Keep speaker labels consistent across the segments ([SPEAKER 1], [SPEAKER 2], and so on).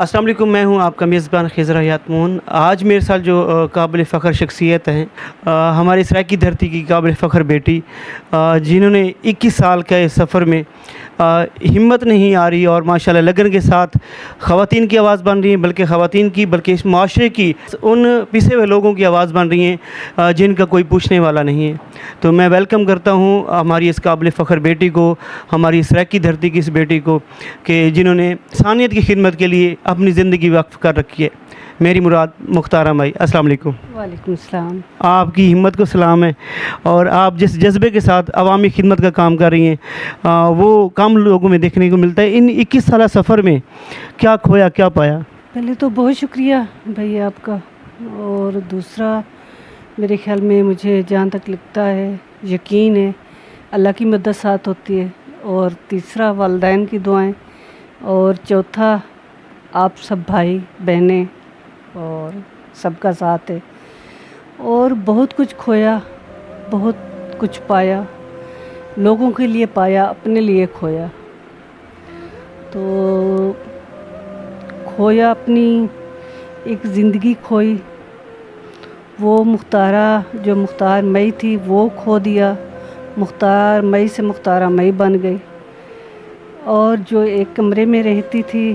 [SPEAKER 1] अस्सलाम वालेकुम, मैं हूं आपका मेज़बान खिज़र हयात मोन। आज मेरे साथ जो काबिल फ़ख्र शख्सियत हैं, हमारे इसराइल की धरती की काबिल फ़ख्र बेटी, जिन्होंने 21 साल के सफ़र में हिम्मत नहीं आ रही और माशाल्लाह लगन के साथ ख़वातीन की आवाज़ बन रही हैं, बल्कि ख़वातीन की बल्कि इस माशरे की उन पिसे हुए लोगों की आवाज़ बन रही हैं जिनका कोई पूछने वाला नहीं है। तो मैं वेलकम करता हूँ हमारी इस काबिल फ़ख्र बेटी को, हमारी इसराइल की धरती की इस बेटी को, कि जिन्होंने इंसानियत की खिदमत के लिए अपनी ज़िंदगी वक्फ कर रखी है। मेरी मुराद मुख्तार माई। अस्सलाम वालेकुम।
[SPEAKER 2] वालेकुम सलाम।
[SPEAKER 1] आपकी हिम्मत को सलाम है, और आप जिस जज्बे के साथ अवामी खिदमत का काम कर रही हैं वो कम लोगों में देखने को मिलता है। इन 21 साल सफ़र में क्या खोया, क्या पाया?
[SPEAKER 2] पहले तो बहुत शुक्रिया भैया आपका, और दूसरा मेरे ख्याल में मुझे जहाँ तक लगता है यकीन है अल्लाह की मदद साथ होती है, और तीसरा वालिदैन की दुआएं, और चौथा आप सब भाई बहनें और सबका साथ है। और बहुत कुछ खोया, बहुत कुछ पाया, लोगों के लिए पाया, अपने लिए खोया। तो खोया अपनी एक ज़िंदगी खोई, वो मुख्तारा जो मुख्तार मई थी वो खो दिया, मुख्तार मई से मुख्तारा मई बन गई। और जो एक कमरे में रहती थी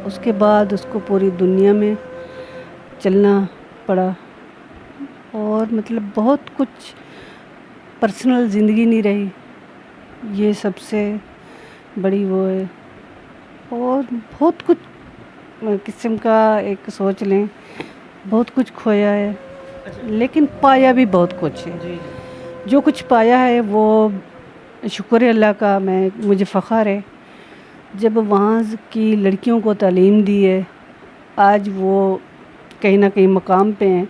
[SPEAKER 2] उसके बाद उसको पूरी दुनिया में चलना पड़ा, और मतलब बहुत कुछ पर्सनल ज़िंदगी नहीं रही, ये सबसे बड़ी वो है। और बहुत कुछ किस्म का एक सोच लें, बहुत कुछ खोया है लेकिन पाया भी बहुत कुछ है। जो कुछ पाया है वो शुक्र है अल्लाह का, मुझे फ़ख्र है। जब वहाँ की लड़कियों को तालीम दी है, आज वो कहीं ना कहीं मकाम पे हैं,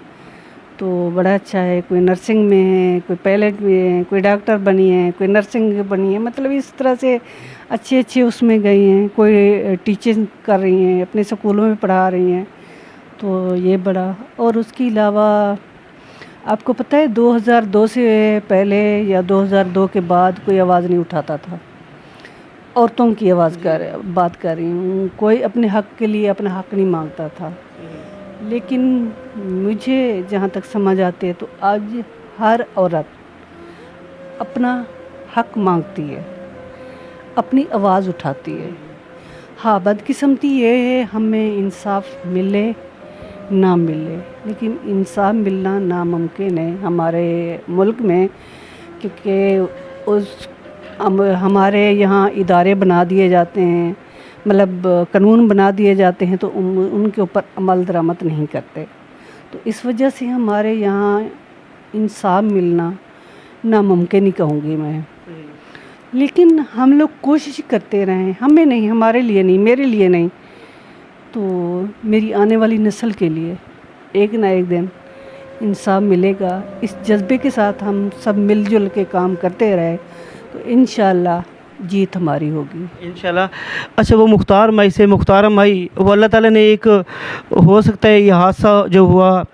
[SPEAKER 2] तो बड़ा अच्छा है। कोई नर्सिंग में है, कोई पायलट में है, कोई डॉक्टर बनी है, कोई नर्सिंग बनी है, मतलब इस तरह से अच्छे अच्छे उसमें गई हैं। कोई टीचिंग कर रही हैं, अपने स्कूलों में पढ़ा रही हैं, तो ये बड़ा। और उसके अलावा आपको पता है 2002 से पहले या 2002 के बाद कोई आवाज़ नहीं उठाता था। औरतों की बात कर रही हूँ, कोई अपने हक़ के लिए अपना हक़ नहीं मांगता था। लेकिन मुझे जहाँ तक समझ आते है तो आज हर औरत अपना हक़ मांगती है, अपनी आवाज़ उठाती है। हाँ, बदकिस्मती ये है हमें इंसाफ मिले ना मिले, लेकिन इंसाफ मिलना नामुमकिन है हमारे मुल्क में, क्योंकि हमारे यहाँ इदारे बना दिए जाते हैं, मतलब कानून बना दिए जाते हैं, तो उनके ऊपर अमल दरामद नहीं करते। तो इस वजह से हमारे यहाँ इंसाफ मिलना नामुमकिन ही कहूँगी मैं। लेकिन हम लोग कोशिश करते रहें, हमें नहीं, हमारे लिए नहीं, मेरे लिए नहीं, तो मेरी आने वाली नस्ल के लिए एक ना एक दिन इंसाफ मिलेगा। इस जज्बे के साथ हम सब मिलजुल के काम करते रहे तो इंशाअल्लाह जीत हमारी होगी, इंशाअल्लाह।
[SPEAKER 1] अच्छा, वो मुख्तार माई से मुख्तार माई, वो अल्लाह ताला ने एक, हो सकता है ये हादसा जो हुआ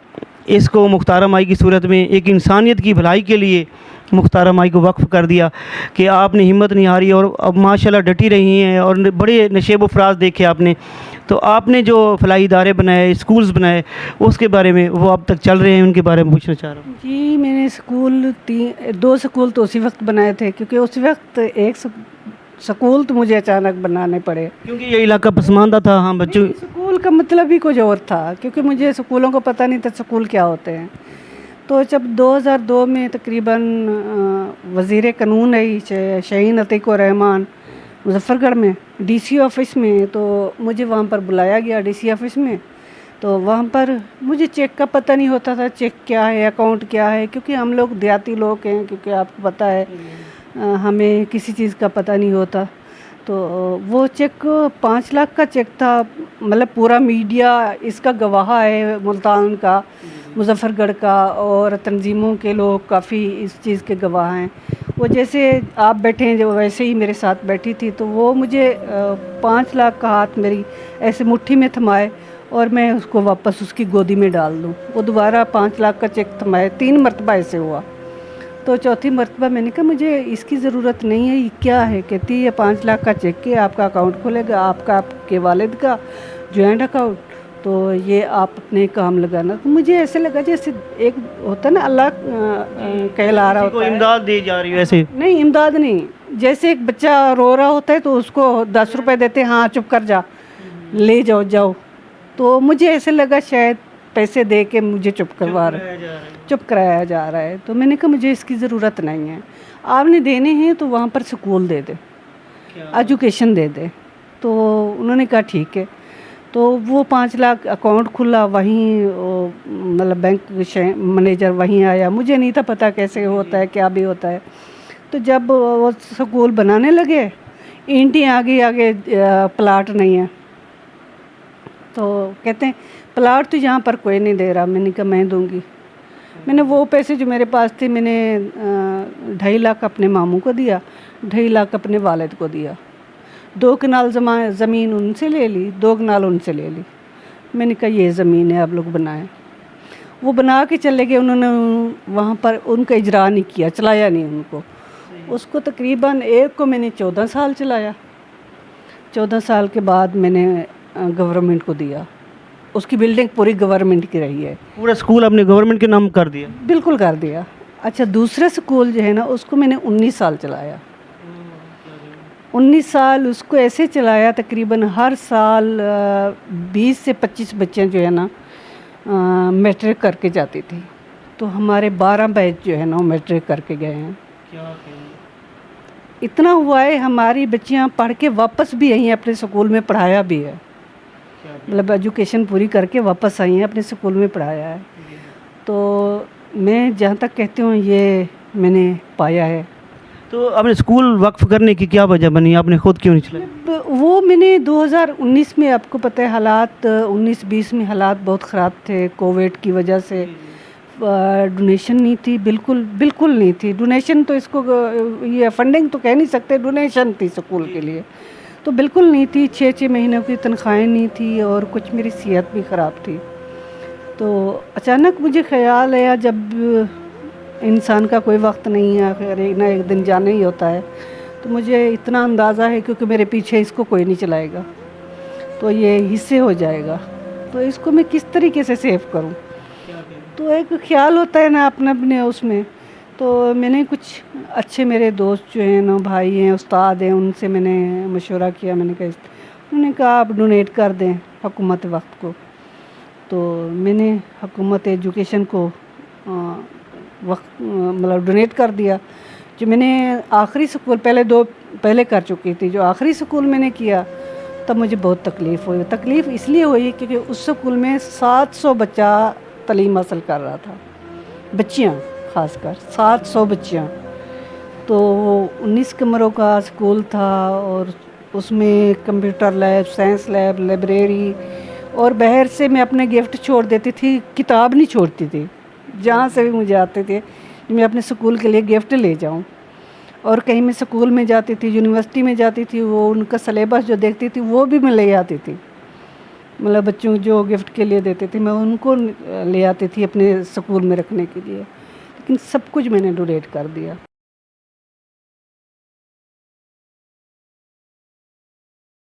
[SPEAKER 1] इसको मुख्तार माई की सूरत में एक इंसानियत की भलाई के लिए मुख्तार माई को वक्फ़ कर दिया, कि आपने हिम्मत नहीं हारी और अब माशाल्लाह डटी रही हैं, और बड़े नशेब फ़राज देखे आपने। तो आपने जो फलाही इदारे बनाए, स्कूल्स बनाए, उसके बारे में, वो अब तक चल रहे हैं, उनके बारे में पूछना चाह रहा हूँ।
[SPEAKER 2] जी, मैंने दो स्कूल तो उसी वक्त बनाए थे, क्योंकि उस वक्त एक स्कूल तो मुझे अचानक बनाने पड़े,
[SPEAKER 1] क्योंकि ये इलाका पसमानदा था। हाँ, बच्चों
[SPEAKER 2] स्कूल का मतलब ही कुछ और था, क्योंकि मुझे स्कूलों को पता नहीं था स्कूल क्या होते हैं। तो जब 2002 में तकरीबन वज़ीर कानून आई शहीन अतीक़ुर रहमान मुज़फ़्फ़रगढ़ में डीसी ऑफ़िस में, तो मुझे वहाँ पर बुलाया गया डीसी ऑफ़िस में। तो वहाँ पर मुझे चेक का पता नहीं होता था, चेक क्या है, अकाउंट क्या है, क्योंकि हम लोग देहाती लोग हैं, क्योंकि आपको पता है हमें किसी चीज़ का पता नहीं होता। तो वो चेक 5 लाख का चेक था, मतलब पूरा मीडिया इसका गवाह है, मुल्तान का, मुज़फ़्फ़रगढ़ का, और तंजीमों के लोग काफ़ी इस चीज़ के गवाह हैं। वो जैसे आप बैठे हैं जो वैसे ही मेरे साथ बैठी थी, तो वो मुझे 5 लाख का हाथ मेरी ऐसे मुट्ठी में थमाए और मैं उसको वापस उसकी गोदी में डाल दूँ। वो दोबारा 5 लाख का चेक थमाए, 3 मरतबा ऐसे हुआ। तो चौथी मरतबा मैंने कहा मुझे इसकी ज़रूरत नहीं है, ये क्या है? कहती है 5 लाख का चेक है, आपका अकाउंट खुलेगा, आपका, आपके वालिद का, जॉइंट अकाउंट, तो ये आप अपने काम लगाना। तो मुझे ऐसे लगा जैसे एक होता है ना, अल्लाह कहला रहा
[SPEAKER 1] किसी को
[SPEAKER 2] होता है।
[SPEAKER 1] इमदाद दी जा रही है ऐसे।
[SPEAKER 2] नहीं, इमदाद नहीं, जैसे एक बच्चा रो रहा होता है तो उसको 10 रुपए देते हैं, हाँ चुप कर जा, ले जाओ जाओ। तो मुझे ऐसे लगा शायद पैसे दे के मुझे चुप कराया जा रहा है। तो मैंने कहा मुझे इसकी ज़रूरत नहीं है, आपने देने हैं तो वहाँ पर स्कूल दे दे, एजुकेशन दे दे। तो उन्होंने कहा ठीक है। तो वो 5 लाख अकाउंट खुला, वहीं मतलब बैंक मैनेजर वहीं आया, मुझे नहीं था पता कैसे होता है, क्या भी होता है। तो जब वो स्कूल बनाने लगे, ईंटें आगे प्लाट नहीं है, तो कहते हैं प्लाट तो यहाँ पर कोई नहीं दे रहा। मैंने कहा मैं दूंगी। मैंने वो पैसे जो मेरे पास थे, मैंने 2.5 लाख अपने मामू को दिया, 2.5 लाख अपने वालिद को दिया, 2 कनाल ज़मीन उनसे ले ली, 2 कनाल उनसे ले ली। मैंने कहा ये ज़मीन है, आप लोग बनाएं। वो बना के चले गए, उन्होंने वहाँ पर उनका इजरा नहीं किया, चलाया नहीं उनको। उसको तकरीबन एक को मैंने 14 साल चलाया। 14 साल के बाद मैंने गवर्नमेंट को दिया। उसकी बिल्डिंग पूरी गवर्नमेंट की रही है।
[SPEAKER 1] पूरा स्कूल आपने गवर्नमेंट के नाम कर दिया?
[SPEAKER 2] बिल्कुल कर दिया। अच्छा, दूसरा स्कूल जो है ना, उसको मैंने 19 साल चलाया। 19 साल उसको ऐसे चलाया, तकरीबन हर साल 20 से 25 बच्चे जो है ना मैट्रिक करके जाती थी। तो हमारे 12 बैच जो है ना वो मैट्रिक करके गए हैं। इतना हुआ है, हमारी बच्चियां पढ़ के वापस भी आई हैं, अपने स्कूल में पढ़ाया भी है। मतलब एजुकेशन पूरी करके वापस आई हैं, अपने स्कूल में पढ़ाया है। तो मैं जहाँ तक कहती हूँ ये मैंने पाया है।
[SPEAKER 1] तो आपने स्कूल वक्फ करने की क्या वजह बनी, आपने खुद क्यों नहीं चलाया?
[SPEAKER 2] वो मैंने 2019 में, आपको पता है हालात 19-20 में हालात बहुत ख़राब थे कोविड की वजह से। डोनेशन नहीं थी, बिल्कुल नहीं थी डोनेशन। तो इसको ये फंडिंग तो कह नहीं सकते, डोनेशन थी स्कूल के लिए, तो बिल्कुल नहीं थी। 6-6 महीनों की तनख्वाहें नहीं थी, और कुछ मेरी सेहत भी ख़राब थी। तो अचानक मुझे ख्याल आया, जब इंसान का कोई वक्त नहीं है, आखिर एक ना एक दिन जाना ही होता है। तो मुझे इतना अंदाज़ा है, क्योंकि मेरे पीछे इसको कोई नहीं चलाएगा, तो ये हिस्से हो जाएगा, तो इसको मैं किस तरीके से सेव करूं। तो एक ख्याल होता है ना अपने उसमें। तो मैंने कुछ अच्छे मेरे दोस्त जो हैं ना, भाई हैं, उस्ताद हैं, उनसे मैंने मशवरा किया। मैंने कहा, उन्होंने कहा आप डोनेट कर दें हुकूमत वक्त को। तो मैंने हुकूमत एजुकेशन को वक्त मतलब डोनेट कर दिया। जो मैंने आखिरी स्कूल पहले कर चुकी थी, जो आखिरी स्कूल मैंने किया, तब मुझे बहुत तकलीफ़ हुई। तकलीफ़ इसलिए हुई क्योंकि उस स्कूल में 700 बच्चा तालीम हासिल कर रहा था, बच्चियाँ ख़ासकर 700 बच्चियाँ। तो 19 कमरों का स्कूल था, और उसमें computer lab, science lab, library, और बाहर से मैं अपने गिफ्ट छोड़ देती थी, किताब नहीं छोड़ती थी। जहाँ से भी मुझे आते थे मैं अपने स्कूल के लिए गिफ्ट ले जाऊँ। और कहीं मैं स्कूल में जाती थी, यूनिवर्सिटी में जाती थी, वो उनका सिलेबस जो देखती थी वो भी मैं ले आती थी। मतलब बच्चों जो गिफ्ट के लिए देते थे मैं उनको ले आती थी अपने स्कूल में रखने के लिए। लेकिन सब कुछ मैंने डोनेट कर दिया।